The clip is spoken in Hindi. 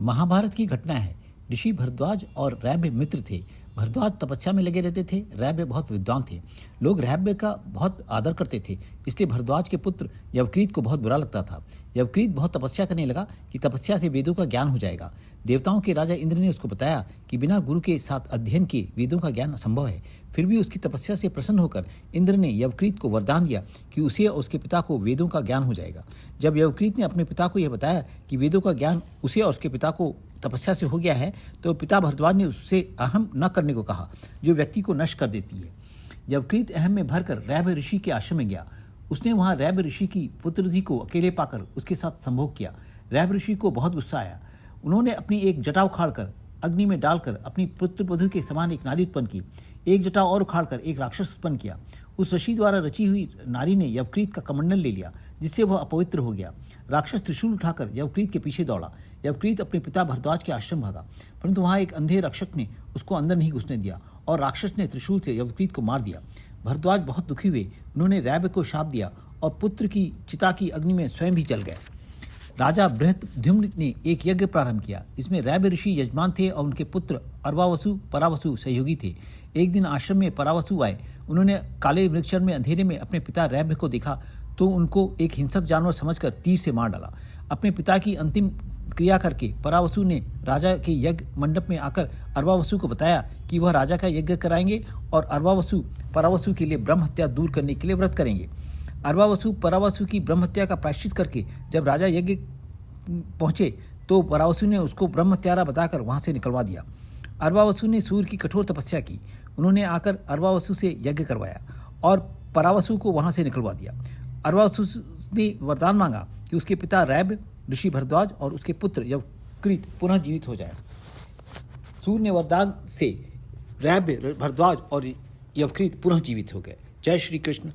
महाभारत की घटना है। ऋषि भरद्वाज और रैभ्य मित्र थे। भरद्वाज तपस्या में लगे रहते थे, रैभ्य बहुत विद्वान थे। लोग रैभ्य का बहुत आदर करते थे, इसलिए भरद्वाज के पुत्र यवकृत को बहुत बुरा लगता था। यवकृत बहुत तपस्या करने लगा कि तपस्या से वेदों का ज्ञान हो जाएगा। देवताओं के राजा इंद्र ने उसको बताया कि बिना गुरु के साथ अध्ययन के वेदों का ज्ञान असंभव है। फिर भी उसकी तपस्या से प्रसन्न होकर इंद्र ने यवकृत को वरदान दिया कि उसे और उसके पिता को वेदों का ज्ञान हो जाएगा। जब यवकृत ने अपने पिता को यह बताया कि वेदों का ज्ञान उसे और उसके पिता को तपस्या से हो गया है, तो पिता भरद्वाज ने उससे अहम न करने को कहा, जो व्यक्ति को नष्ट कर देती है। यवकृत अहम में भरकर रैभ्य ऋषि के आश्रम में गया। उसने वहां रैभ्य ऋषि की पुत्रधि को अकेले पाकर उसके साथ संभोग किया। रैभ्य ऋषि को बहुत गुस्सा आया। उन्होंने अपनी एक जटा उखाड़कर अग्नि में डालकर अपनी पुत्रवधू के समान एक नारी उत्पन्न की। एक जटा और उखाड़कर एक राक्षस उत्पन्न किया। उस ऋषि द्वारा रची हुई नारी ने यवकृत का कमंडल ले लिया, जिससे वह अपवित्र हो गया। राक्षस त्रिशूल उठाकर यवकृत के पीछे दौड़ा। यवकृत अपने पिता भरद्वाज के आश्रम भागा, परंतु वहां एक अंधे रक्षक ने उसको अंदर नहीं घुसने दिया और राक्षस ने त्रिशूल से यवकृत को मार दिया। भरद्वाज बहुत दुखी हुए। उन्होंने रैभ्य को शाप दिया और पुत्र की चिता की अग्नि में स्वयं भी जल गए। राजा बृहद्युम्न ने एक यज्ञ प्रारंभ किया। इसमें रैभ्य ऋषि यजमान थे और उनके पुत्र अर्वावसु परावसु सहयोगी थे। एक दिन आश्रम में परावसु आए। उन्होंने काले मृगचर्म में अंधेरे में अपने पिता रैभ्य को देखा तो उनको एक हिंसक जानवर समझकर तीर से मार डाला। अपने पिता की अंतिम क्रिया करके परावसु ने राजा के यज्ञ मंडप में आकर अर्वावसु को बताया कि वह राजा का यज्ञ कराएंगे और अर्वावसु परावसु के लिए ब्रह्म हत्या दूर करने के लिए व्रत करेंगे। अर्वावसु परावसु की ब्रह्म हत्या का प्रायश्चित करके जब राजा यज्ञ पहुंचे तो परावसु ने उसको ब्रह्म हत्यारा बताकर वहां से निकलवा दिया। अर्वावसु ने सूर्य की कठोर तपस्या की। उन्होंने आकर अर्वावसु से यज्ञ करवाया और परावसु को वहां से निकलवा दिया। अर्वावसु ने वरदान मांगा कि उसके पिता रैभ्य, ऋषि भरद्वाज और उसके पुत्र यवकृत पुनः जीवित हो जाए। सूर्य ने वरदान से रैभ्य, भरद्वाज और यवकृत पुनः जीवित हो गए। जय श्री कृष्ण।